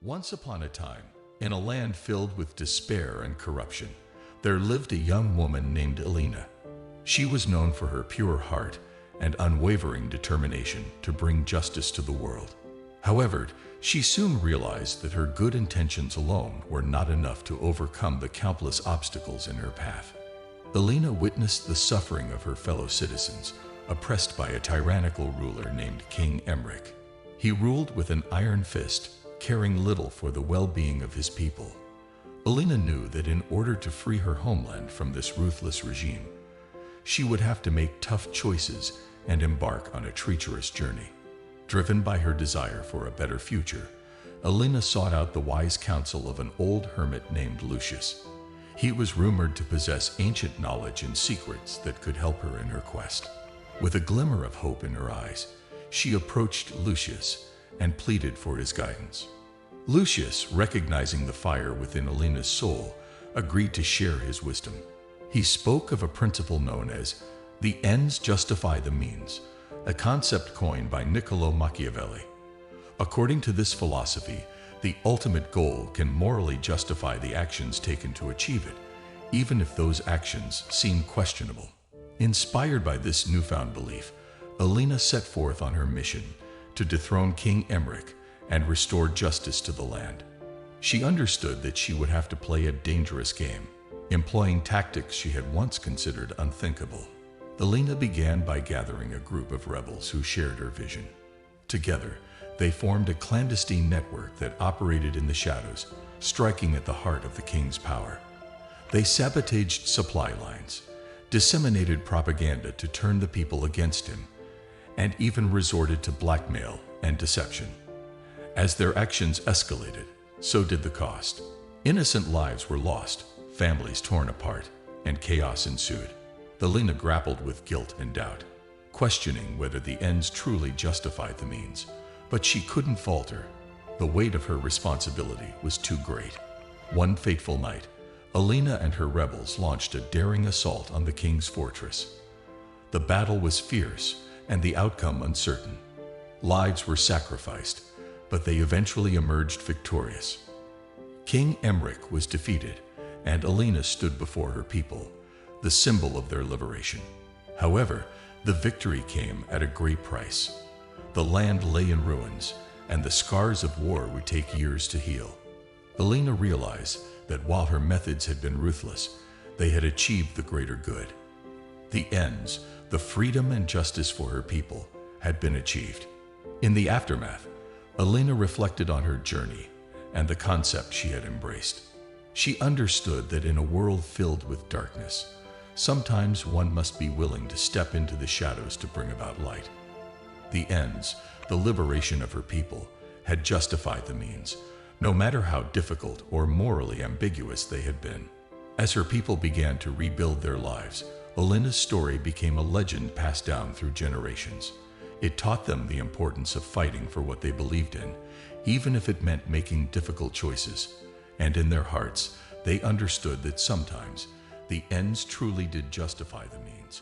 Once upon a time, in a land filled with despair and corruption, there lived a young woman named Elena. She was known for her pure heart and unwavering determination to bring justice to the world. However, she soon realized that her good intentions alone were not enough to overcome the countless obstacles in her path. Elena witnessed the suffering of her fellow citizens, oppressed by a tyrannical ruler named King Emmerich. He ruled with an iron fist, caring little for the well-being of his people. Elena knew that in order to free her homeland from this ruthless regime, she would have to make tough choices and embark on a treacherous journey. Driven by her desire for a better future, Elena sought out the wise counsel of an old hermit named Lucius. He was rumored to possess ancient knowledge and secrets that could help her in her quest. With a glimmer of hope in her eyes, she approached Lucius and pleaded for his guidance. Lucius, recognizing the fire within Elena's soul, agreed to share his wisdom. He spoke of a principle known as the ends justify the means, a concept coined by Niccolò Machiavelli. According to this philosophy, the ultimate goal can morally justify the actions taken to achieve it, even if those actions seem questionable. Inspired by this newfound belief, Elena set forth on her mission to dethrone King Emmerich and restore justice to the land. She understood that she would have to play a dangerous game, employing tactics she had once considered unthinkable. Elena began by gathering a group of rebels who shared her vision. Together, they formed a clandestine network that operated in the shadows, striking at the heart of the king's power. They sabotaged supply lines, disseminated propaganda to turn the people against him, and even resorted to blackmail and deception. As their actions escalated, so did the cost. Innocent lives were lost, families torn apart, and chaos ensued. Elena grappled with guilt and doubt, questioning whether the ends truly justified the means. But she couldn't falter. The weight of her responsibility was too great. One fateful night, Elena and her rebels launched a daring assault on the king's fortress. The battle was fierce and the outcome uncertain. Lives were sacrificed, but they eventually emerged victorious. King Emmerich was defeated, and Elena stood before her people, the symbol of their liberation. However, the victory came at a great price. The land lay in ruins, and the scars of war would take years to heal. Elena realized that while her methods had been ruthless, they had achieved the greater good. The ends, the freedom and justice for her people, had been achieved. In the aftermath, Elena reflected on her journey and the concept she had embraced. She understood that in a world filled with darkness, sometimes one must be willing to step into the shadows to bring about light. The ends, the liberation of her people, had justified the means, no matter how difficult or morally ambiguous they had been. As her people began to rebuild their lives, Elena's story became a legend passed down through generations. It taught them the importance of fighting for what they believed in, even if it meant making difficult choices. And in their hearts, they understood that sometimes the ends truly did justify the means.